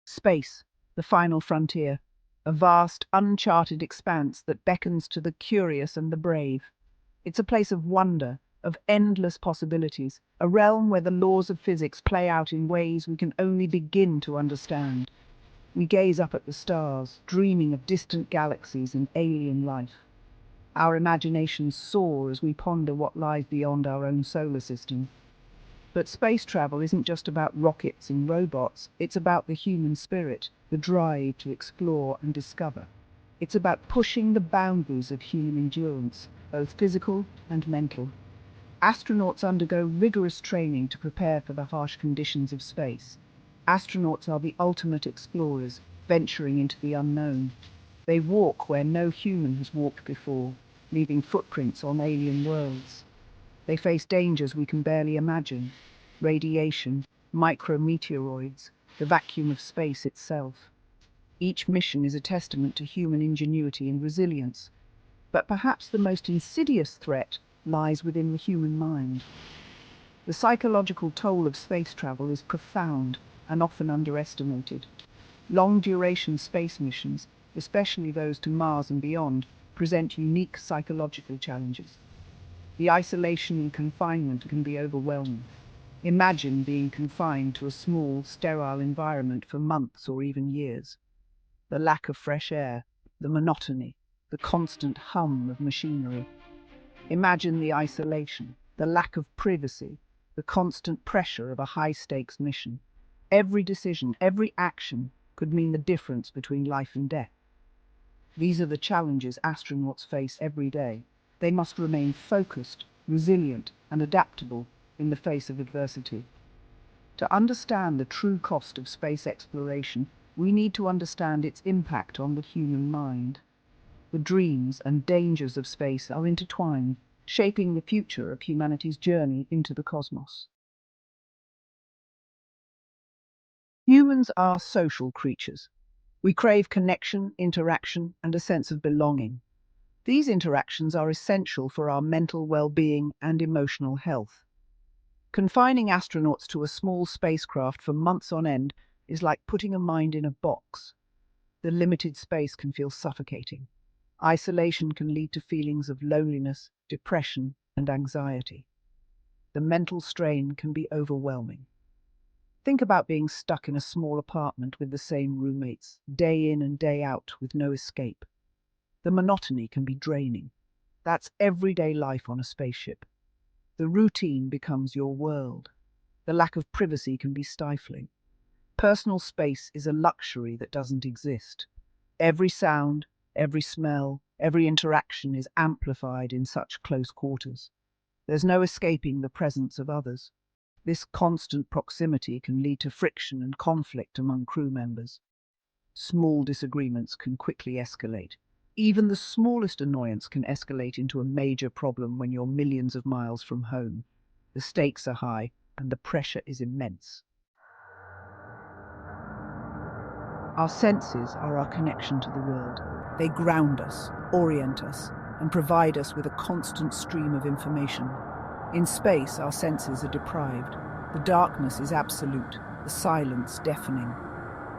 Space, the final frontier, a vast, uncharted expanse that beckons to the curious and the brave. It's a place of wonder, of endless possibilities, a realm where the laws of physics play out in ways we can only begin to understand. We gaze up at the stars, dreaming of distant galaxies and alien life. Our imaginations soar as we ponder what lies beyond our own solar system. But space travel isn't just about rockets and robots, it's about the human spirit, the drive to explore and discover. It's about pushing the boundaries of human endurance, both physical and mental. Astronauts undergo rigorous training to prepare for the harsh conditions of space. Astronauts are the ultimate explorers, venturing into the unknown. They walk where no human has walked before, leaving footprints on alien worlds. They face dangers we can barely imagine: radiation, micrometeoroids, the vacuum of space itself. Each mission is a testament to human ingenuity and resilience. But perhaps the most insidious threat lies within the human mind. The psychological toll of space travel is profound and often underestimated. Long-duration space missions, especially those to Mars and beyond, present unique psychological challenges. The isolation and confinement can be overwhelming. Imagine being confined to a small, sterile environment for months or even years. The lack of fresh air, the monotony, the constant hum of machinery. Imagine the isolation, the lack of privacy, the constant pressure of a high-stakes mission. Every decision, every action could mean the difference between life and death. These are the challenges astronauts face every day. They must remain focused, resilient, and adaptable in the face of adversity. To understand the true cost of space exploration, we need to understand its impact on the human mind. The dreams and dangers of space are intertwined, shaping the future of humanity's journey into the cosmos. Humans are social creatures. We crave connection, interaction, and a sense of belonging. These interactions are essential for our mental well-being and emotional health. Confining astronauts to a small spacecraft for months on end is like putting a mind in a box. The limited space can feel suffocating. Isolation can lead to feelings of loneliness, depression, and anxiety. The mental strain can be overwhelming. Think about being stuck in a small apartment with the same roommates, day in and day out, with no escape. The monotony can be draining. That's everyday life on a spaceship. The routine becomes your world. The lack of privacy can be stifling. Personal space is a luxury that doesn't exist. Every sound, every smell, every interaction is amplified in such close quarters. There's no escaping the presence of others. This constant proximity can lead to friction and conflict among crew members. Small disagreements can quickly escalate. Even the smallest annoyance can escalate into a major problem when you're millions of miles from home. The stakes are high and the pressure is immense. Our senses are our connection to the world. They ground us, orient us, and provide us with a constant stream of information. In space, our senses are deprived. The darkness is absolute, the silence deafening.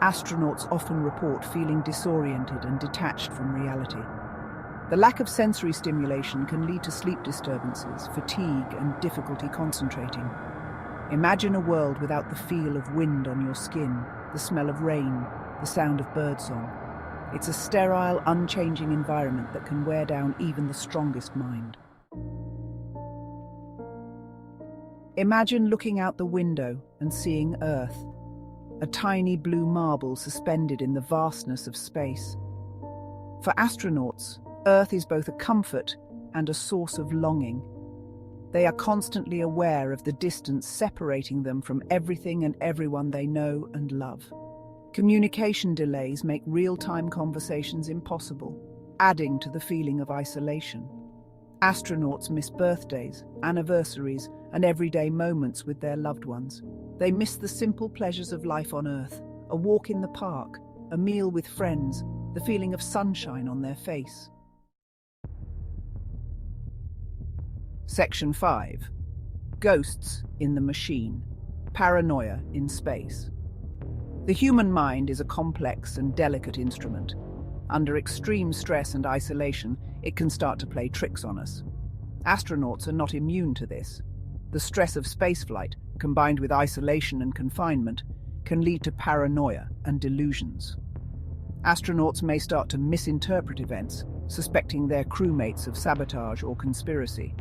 Astronauts often report feeling disoriented and detached from reality. The lack of sensory stimulation can lead to sleep disturbances, fatigue, and difficulty concentrating. Imagine a world without the feel of wind on your skin, the smell of rain, the sound of birdsong. It's a sterile, unchanging environment that can wear down even the strongest mind. Imagine looking out the window and seeing Earth, a tiny blue marble suspended in the vastness of space. For astronauts, Earth is both a comfort and a source of longing. They are constantly aware of the distance separating them from everything and everyone they know and love. Communication delays make real-time conversations impossible, adding to the feeling of isolation. Astronauts miss birthdays, anniversaries, and everyday moments with their loved ones. They miss the simple pleasures of life on Earth, a walk in the park, a meal with friends, the feeling of sunshine on their face. Section 5. Ghosts in the machine. Paranoia in space. The human mind is a complex and delicate instrument. Under extreme stress and isolation, it can start to play tricks on us. Astronauts are not immune to this. The stress of spaceflight, combined with isolation and confinement, can lead to paranoia and delusions. Astronauts may start to misinterpret events, suspecting their crewmates of sabotage or conspiracy.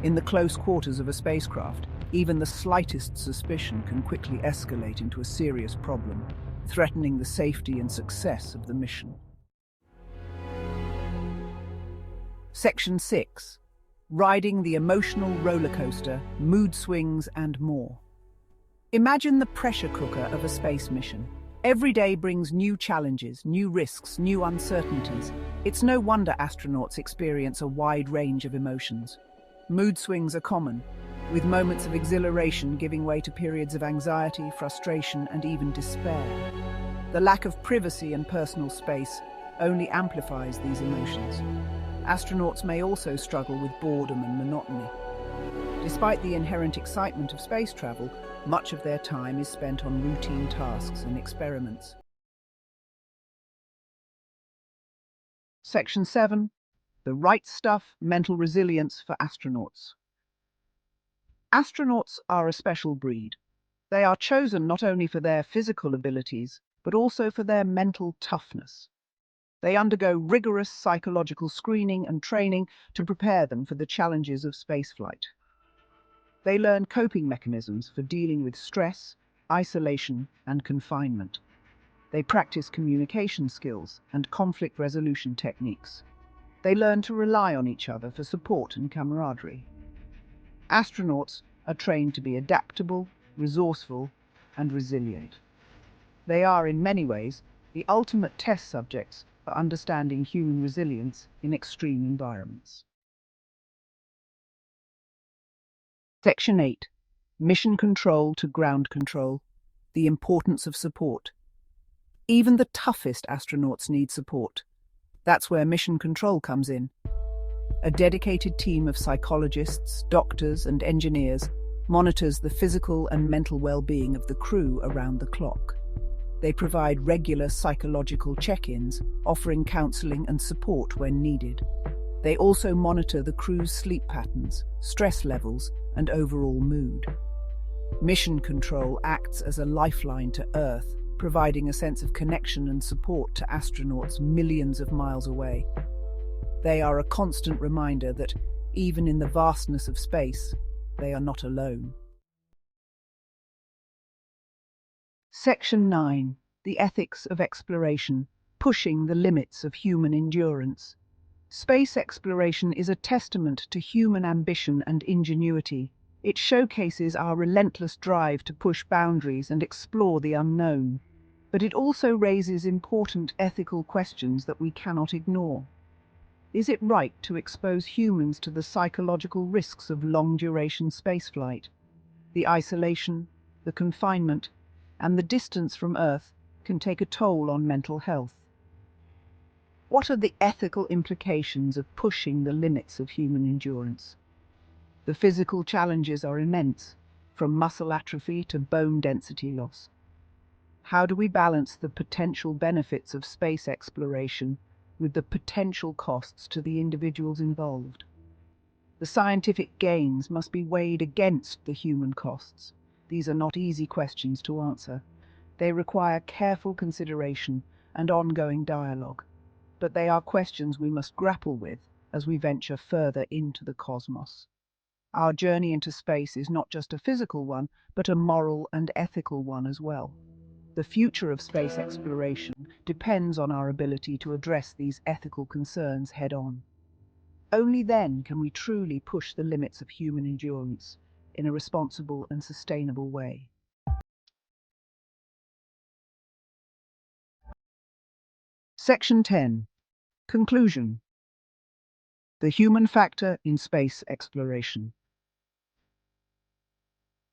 In the close quarters of a spacecraft, even the slightest suspicion can quickly escalate into a serious problem, threatening the safety and success of the mission. Section 6. Riding the emotional roller coaster, mood swings and more. Imagine the pressure cooker of a space mission. Every day brings new challenges, new risks, new uncertainties. It's no wonder astronauts experience a wide range of emotions. Mood swings are common, with moments of exhilaration giving way to periods of anxiety, frustration, and even despair. The lack of privacy and personal space only amplifies these emotions. Astronauts may also struggle with boredom and monotony. Despite the inherent excitement of space travel, much of their time is spent on routine tasks and experiments. Section 7. The right stuff, mental resilience for astronauts. Astronauts are a special breed. They are chosen not only for their physical abilities, but also for their mental toughness. They undergo rigorous psychological screening and training to prepare them for the challenges of spaceflight. They learn coping mechanisms for dealing with stress, isolation, and confinement. They practice communication skills and conflict resolution techniques. They learn to rely on each other for support and camaraderie. Astronauts are trained to be adaptable, resourceful, and resilient. They are, in many ways, the ultimate test subjects for understanding human resilience in extreme environments. Section 8. Mission Control to Ground Control. The importance of support. Even the toughest astronauts need support. That's where Mission Control comes in. A dedicated team of psychologists, doctors, and engineers monitors the physical and mental well-being of the crew around the clock. They provide regular psychological check-ins, offering counseling and support when needed. They also monitor the crew's sleep patterns, stress levels, and overall mood. Mission Control acts as a lifeline to Earth, providing a sense of connection and support to astronauts millions of miles away. They are a constant reminder that, even in the vastness of space, they are not alone. Section 9. The Ethics of Exploration, Pushing the Limits of Human Endurance. Space exploration is a testament to human ambition and ingenuity. It showcases our relentless drive to push boundaries and explore the unknown. But it also raises important ethical questions that we cannot ignore. Is it right to expose humans to the psychological risks of long-duration spaceflight? The isolation, the confinement, and the distance from Earth can take a toll on mental health. What are the ethical implications of pushing the limits of human endurance? The physical challenges are immense, from muscle atrophy to bone density loss. How do we balance the potential benefits of space exploration with the potential costs to the individuals involved? The scientific gains must be weighed against the human costs. These are not easy questions to answer. They require careful consideration and ongoing dialogue. But they are questions we must grapple with as we venture further into the cosmos. Our journey into space is not just a physical one, but a moral and ethical one as well. The future of space exploration depends on our ability to address these ethical concerns head-on. Only then can we truly push the limits of human endurance in a responsible and sustainable way. Section 10. Conclusion. The human factor in space exploration.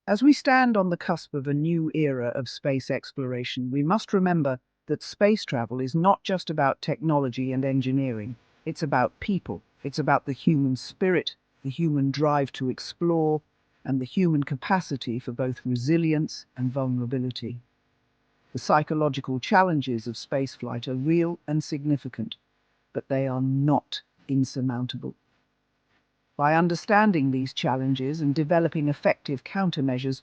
As we stand on the cusp of a new era of space exploration, we must remember that space travel is not just about technology and engineering. It's about people. It's about the human spirit, the human drive to explore, and the human capacity for both resilience and vulnerability. The psychological challenges of spaceflight are real and significant, but they are not insurmountable. By understanding these challenges and developing effective countermeasures,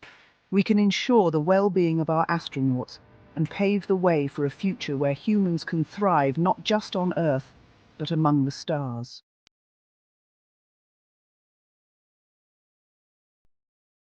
we can ensure the well-being of our astronauts and pave the way for a future where humans can thrive not just on Earth, but among the stars.